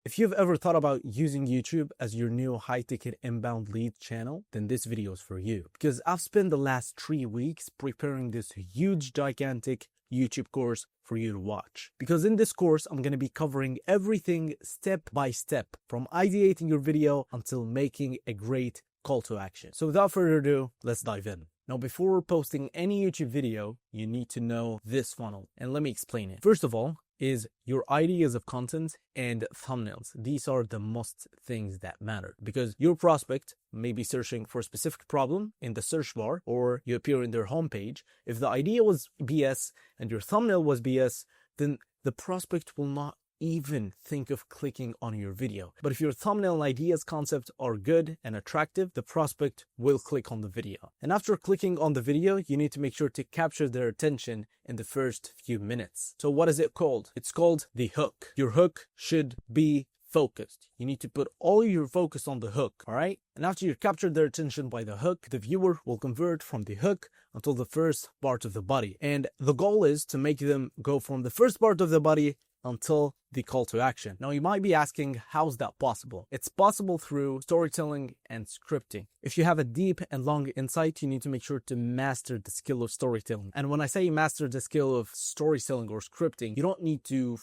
If you've ever thought about using YouTube as your new high-ticket inbound lead channel, then this video is for you. Because I've spent the last 3 weeks preparing this huge, gigantic YouTube course for you to watch. Because in this course, I'm going to be covering everything step by step, from ideating your video until making a great call to action. So without further ado, let's dive in. Now, before posting any YouTube video, you need to know this funnel. And let me explain it. First of all, is your ideas of content and thumbnails. These are the most things that matter, because your prospect may be searching for a specific problem in the search bar, or you appear in their homepage. If the idea was BS and your thumbnail was BS, then the prospect will not even think of clicking on your video. But if your thumbnail and ideas concept are good and attractive, the prospect will click on the video. And after clicking on the video, you need to make sure to capture their attention in the first few minutes. So what is it called? It's called the hook. Your hook should be focused. You need to put all your focus on the hook, all right? And after you capture their attention by the hook, the viewer will convert from the hook until the first part of the body. And the goal is to make them go from the first part of the body until the call to action. Now, you might be asking, how's that possible? It's possible through storytelling and scripting. If you have a deep and long insight, you need to make sure to master the skill of storytelling. And when I say master the skill of storytelling or scripting, you don't need to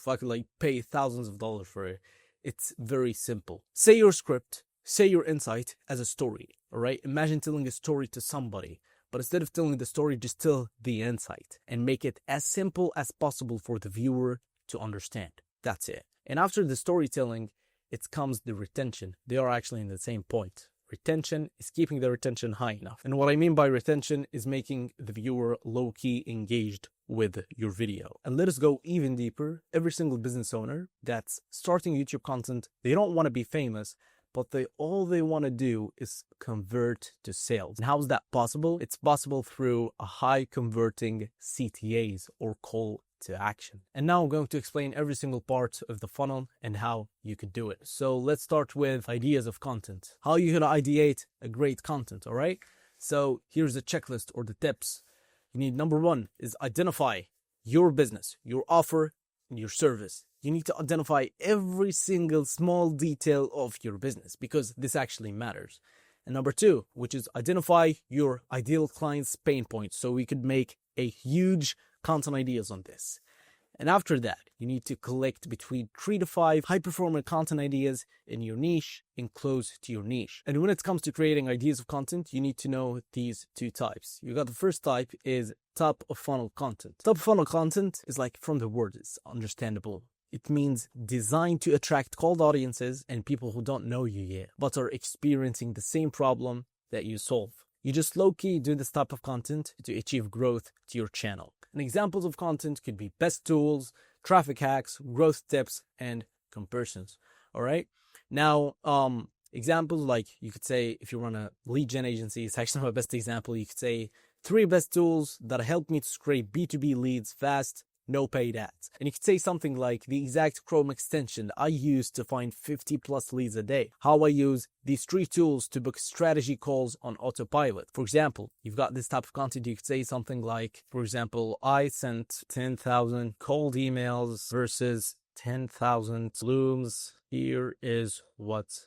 pay thousands of dollars for it. It's very simple. Say your script, say your insight as a story, all right? Imagine telling a story to somebody. But instead of telling the story, just tell the insight and make it as simple as possible for the viewer to understand. That's it. And after the storytelling, it comes the retention. They are actually in the same point. Retention is keeping the retention high enough. And what I mean by retention is making the viewer low-key engaged with your video. And let us go even deeper. Every single business owner that's starting YouTube content, they don't want to be famous, but all they want to do is convert to sales. And how is that possible? It's possible through a high converting CTAs, or call to action. And now I'm going to explain every single part of the funnel and how you could do it. So let's start with ideas of content. How you can ideate a great content, all right? So here's the checklist or the tips. You need, number one is identify your business, your offer, your service. You need to identify every single small detail of your business, because this actually matters. And number two, which is identify your ideal client's pain points. So we could make a huge content ideas on this. And after that, you need to collect between 3 to 5 high-performing content ideas in your niche and close to your niche. And when it comes to creating ideas of content, you need to know these 2 types. You got the first type is top of funnel content. Top of funnel content is like, from the word, it's understandable. It means designed to attract cold audiences and people who don't know you yet, but are experiencing the same problem that you solve. You just low-key do this type of content to achieve growth to your channel. And examples of content could be best tools, traffic hacks, growth tips, and comparisons. All right. Now, examples like, you could say, if you run a lead gen agency, it's actually my best example. You could say 3 best tools that help me to scrape B2B leads fast, no paid ads. And you could say something like the exact Chrome extension I use to find 50 plus leads a day. How I use these 3 tools to book strategy calls on autopilot. For example, you've got this type of content. You could say something like, for example, I sent 10,000 cold emails versus 10,000 blooms. Here is what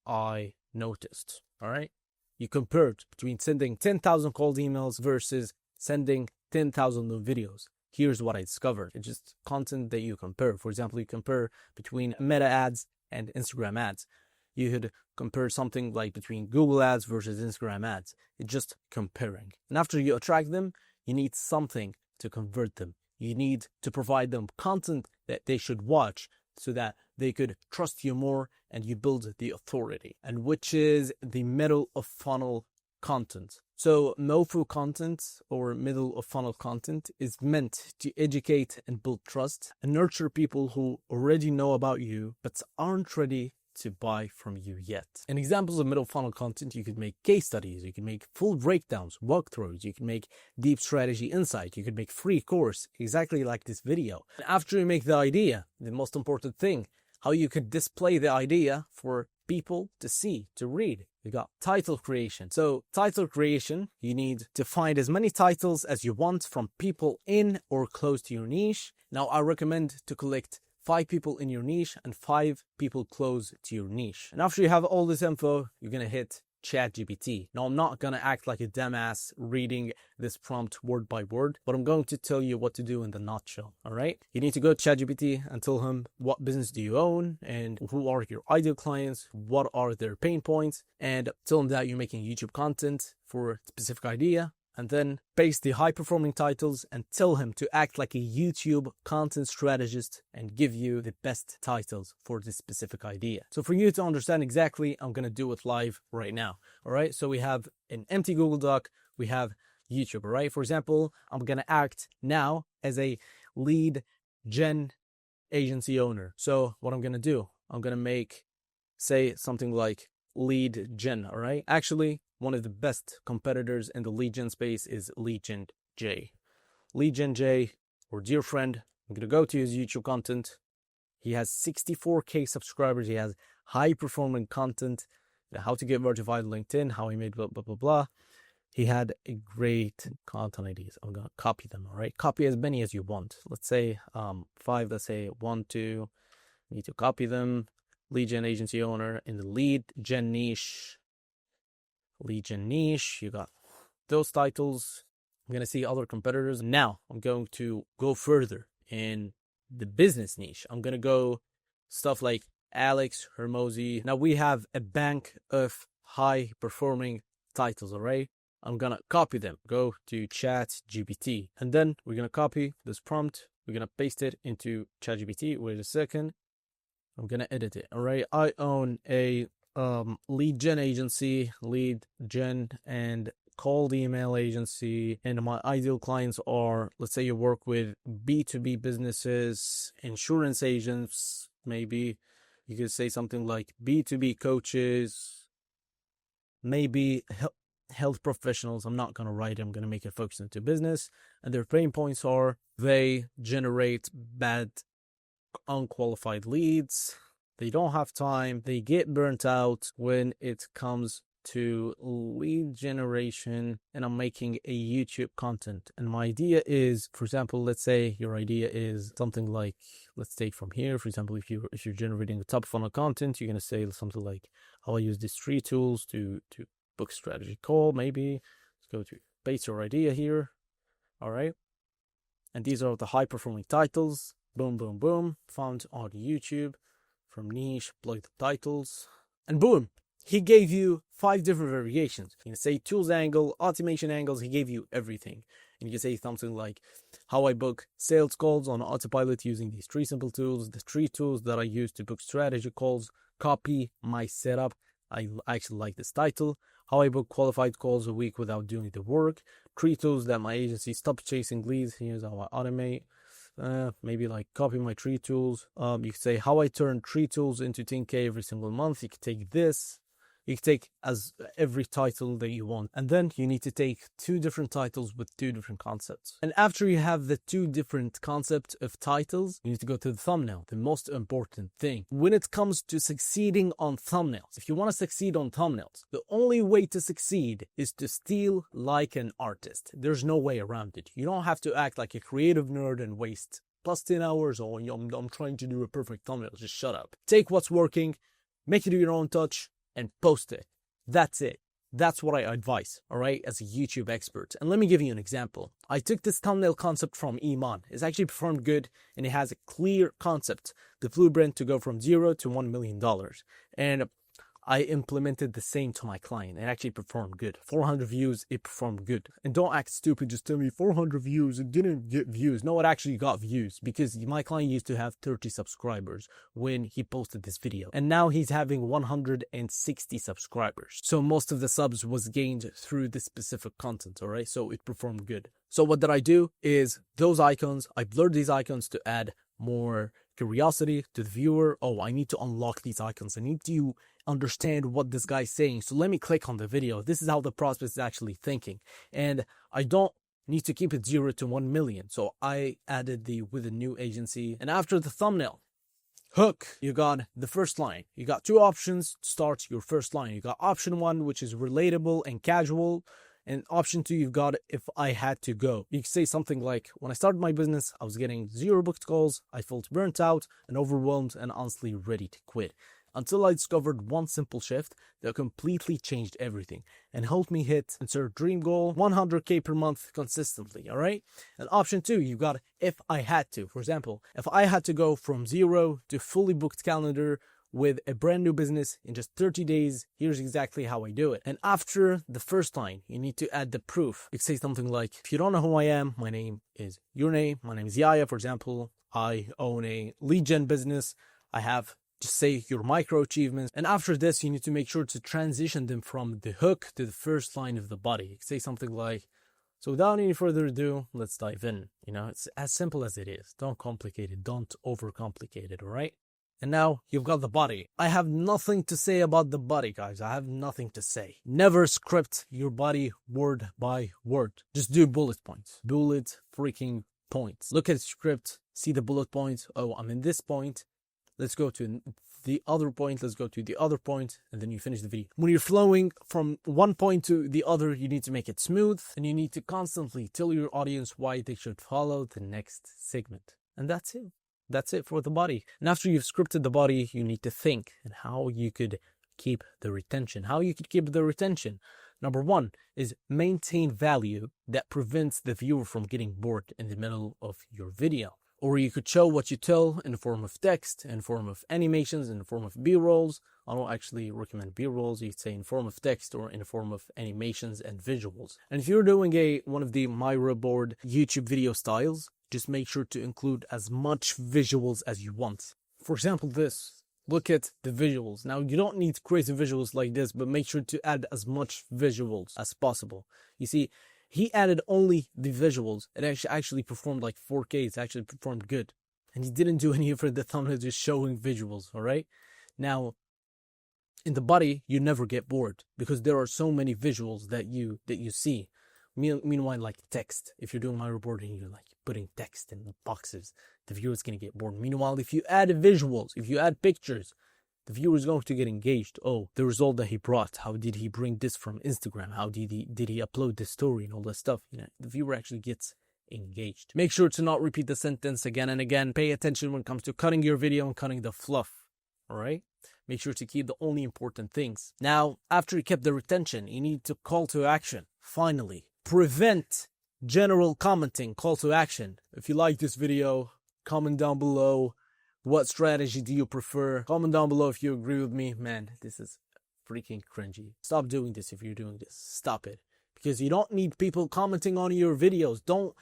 I noticed. All right. You compared between sending 10,000 cold emails versus sending 10,000 new videos. Here's what I discovered. It's just content that you compare. For example, you compare between Meta ads and Instagram ads. You could compare something like between Google ads versus Instagram ads. It's just comparing. And after you attract them, you need something to convert them. You need to provide them content that they should watch so that they could trust you more and you build the authority. And which is the middle of funnel content. So MOFU content, or middle of funnel content, is meant to educate and build trust and nurture people who already know about you but aren't ready to buy from you yet. And examples of middle funnel content, you could make case studies, you can make full breakdowns, walkthroughs, you can make deep strategy insight, you could make free course, exactly like this video. And after you make the idea, the most important thing, how you could display the idea for people to see, to read. You got title creation. So title creation, you need to find as many titles as you want from people in or close to your niche. Now I recommend to collect 5 people in your niche and 5 people close to your niche. And after you have all this info, you're gonna hit ChatGPT. Now, I'm not gonna act like a dumbass reading this prompt word by word, but I'm going to tell you what to do in the nutshell, all right? You need to go to ChatGPT and tell him what business do you own and who are your ideal clients, what are their pain points, and tell them that you're making YouTube content for a specific idea, and then paste the high-performing titles and tell him to act like a YouTube content strategist and give you the best titles for this specific idea. So for you to understand exactly, I'm going to do it live right now. All right, so we have an empty Google Doc, we have YouTube, all right? For example, I'm going to act now as a lead gen agency owner. So what I'm going to do, I'm going to say something like lead gen, all right? Actually, one of the best competitors in the lead gen space is Lead Gen J. Lead Gen J, our dear friend, I'm going to go to his YouTube content. He has 64K subscribers. He has high performing content, how to get verified on LinkedIn, how he made blah, blah, blah, blah. He had a great content ideas. I'm going to copy them, all right? Copy as many as you want. Let's say 5, let's say 1, 2. Need to copy them. Lead Gen agency owner in the lead gen niche. Lead gen niche, you got those titles. I'm going to see other competitors. Now I'm going to go further in the business niche. I'm going to go stuff like Alex Hermosi. Now we have a bank of high performing titles, all right? I'm going to copy them. Go to ChatGPT. And then we're going to copy this prompt. We're going to paste it into ChatGPT. Wait a second. I'm going to edit it, all right? I own a lead gen agency, lead gen and cold email agency, and my ideal clients are, let's say you work with B2B businesses, insurance agents, maybe you could say something like B2B coaches, maybe health professionals. I'm not going to write it, I'm going to make it focus into business, and their pain points are they generate bad unqualified leads. They don't have time. They get burnt out when it comes to lead generation, and I'm making a YouTube content. And my idea is, for example, let's say your idea is something like, let's take from here. For example, if you're generating the top funnel content, you're gonna say something like how I use these 3 tools to book strategy call. Maybe let's go to paste your idea here. All right, and these are the high performing titles. Boom, boom, boom. Found on YouTube. From niche, plug the titles, and boom, he gave you 5 different variations. You can say tools angle, automation angles, he gave you everything. And you can say something like how I book sales calls on autopilot using these 3 simple tools, the 3 tools that I use to book strategy calls, copy my setup. I actually like this title. How I book qualified calls a week without doing the work. 3 tools that my agency stops chasing leads. Here's how I automate. Maybe like copy my 3 tools. You could say how I turn 3 tools into 10K every single month. You could take this. You could take as every title that you want. And then you need to take 2 different titles with 2 different concepts. And after you have the 2 different concepts of titles, you need to go to the thumbnail, the most important thing. When it comes to succeeding on thumbnails, if you want to succeed on thumbnails, the only way to succeed is to steal like an artist. There's no way around it. You don't have to act like a creative nerd and waste plus 10 hours or I'm trying to do a perfect thumbnail. Just shut up. Take what's working, make it your own touch, and post it. That's it. That's what I advise, all right, as a YouTube expert. And let me give you an example. I took this thumbnail concept from Iman. It's actually performed good, and it has a clear concept, the blueprint to go from 0 to $1 million. And I implemented the same to my client. It actually performed good. 400 views, it performed good. And don't act stupid, just tell me 400 views, it didn't get views. No, it actually got views because my client used to have 30 subscribers when he posted this video. And now he's having 160 subscribers. So most of the subs was gained through this specific content, all right? So it performed good. So what did I do is those icons, I blurred these icons to add more curiosity to the viewer. Oh, I need to unlock these icons. I need to understand what this guy's saying. So let me click on the video. This is how the prospect is actually thinking. And I don't need to keep it 0 to 1 million. So I added with a new agency. And after the thumbnail, hook, you got the first line. You got 2 options to start your first line. You got option 1, which is relatable and casual. And option 2, you've got if I had to go. You can say something like, when I started my business, I was getting 0 booked calls. I felt burnt out and overwhelmed and honestly ready to quit. Until I discovered one simple shift that completely changed everything and helped me hit insert dream goal 100K per month consistently, all right? And option 2, you've got if I had to. For example, if I had to go from 0 to fully booked calendar with a brand new business in just 30 days, here's exactly how I do it. And after the first line, you need to add the proof. You say something like, if you don't know who I am, my name is your name. My name is Yaya, for example. I own a lead gen business. I have, just say your micro achievements. And after this, you need to make sure to transition them from the hook to the first line of the body. Say something like, so without any further ado, let's dive in. You know, it's as simple as it is. Don't complicate it. Don't overcomplicate it, all right? And now you've got the body. I have nothing to say about the body, guys. I have nothing to say. Never script your body word by word. Just do bullet points. Bullet freaking points. Look at the script. See the bullet points. Oh, I'm in this point. Let's go to the other point. Let's go to the other point. And then you finish the video. When you're flowing from one point to the other, you need to make it smooth. And you need to constantly tell your audience why they should follow the next segment. And that's it. That's it for the body. And after you've scripted the body, you need to think and how you could keep the retention. How you could keep the retention. Number 1 is maintain value that prevents the viewer from getting bored in the middle of your video. Or you could show what you tell in the form of text, in the form of animations, in the form of B-rolls. I don't actually recommend B-rolls. You could say in form of text or in the form of animations and visuals. And if you're doing one of the Miro board YouTube video styles, just make sure to include as much visuals as you want. For example, this. Look at the visuals. Now, you don't need crazy visuals like this, but make sure to add as much visuals as possible. You see, he added only the visuals. It actually performed like 4K. It actually performed good. And he didn't do any for the thumbnail, just showing visuals, all right? Now, in the body, you never get bored because there are so many visuals that you see. Meanwhile, like text, if you're doing my reporting, you're like putting text in the boxes, the viewer's going to get bored. Meanwhile, if you add visuals, if you add pictures, the viewer is going to get engaged. Oh, the result that he brought, how did he bring this from Instagram? How did he upload this story and all that stuff? You know, the viewer actually gets engaged. Make sure to not repeat the sentence again and again. Pay attention when it comes to cutting your video and cutting the fluff. All right? Make sure to keep the only important things. Now, after you kept the retention, you need to call to action. Finally, prevent general commenting. Call to action. If you like this video, comment down below. What strategy do you prefer? Comment down below if you agree with me. Man, this is freaking cringy. Stop doing this if you're doing this. Stop it. Because you don't need people commenting on your videos. Don't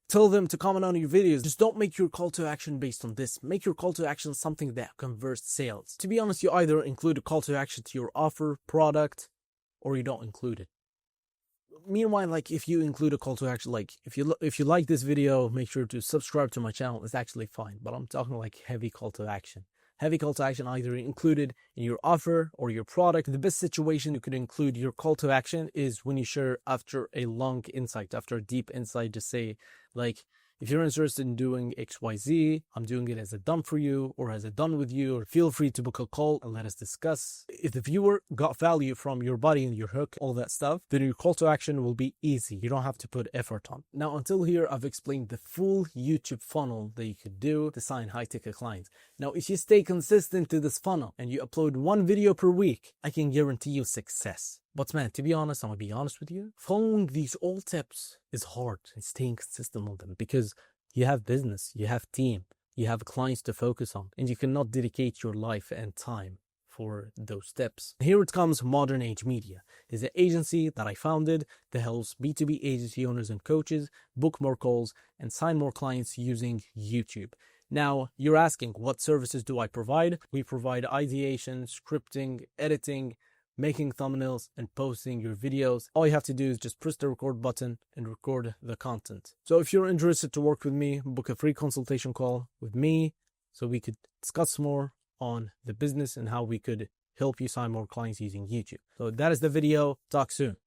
tell them to comment on your videos. Just don't make your call to action based on this. Make your call to action something that converts sales. To be honest, you either include a call to action to your offer, product, or you don't include it. Meanwhile, like if you include a call to action, like if you like this video, make sure to subscribe to my channel. It's actually fine, but I'm talking like heavy call to action. Heavy call to action either included in your offer or your product. The best situation you could include your call to action is when you share after a long insight, after a deep insight. Just say like, if you're interested in doing XYZ, I'm doing it as a done for you or as a done with you, or feel free to book a call and let us discuss. If the viewer got value from your body and your hook, all that stuff, then your call to action will be easy. You don't have to put effort on. Now, until here, I've explained the full YouTube funnel that you could do to sign high-ticket clients. Now, if you stay consistent to this funnel and you upload 1 video per week, I can guarantee you success. But man, to be honest, I'm going to be honest with you. Following these all tips is hard and staying consistent on them because you have business, you have team, you have clients to focus on, and you cannot dedicate your life and time for those steps. Here it comes Modern Age Media. It's an agency that I founded that helps B2B agency owners and coaches book more calls and sign more clients using YouTube. Now, you're asking, what services do I provide? We provide ideation, scripting, editing, making thumbnails, and posting your videos. All you have to do is just press the record button and record the content. So if you're interested to work with me, book a free consultation call with me so we could discuss more on the business and how we could help you sign more clients using YouTube. So that is the video. Talk soon.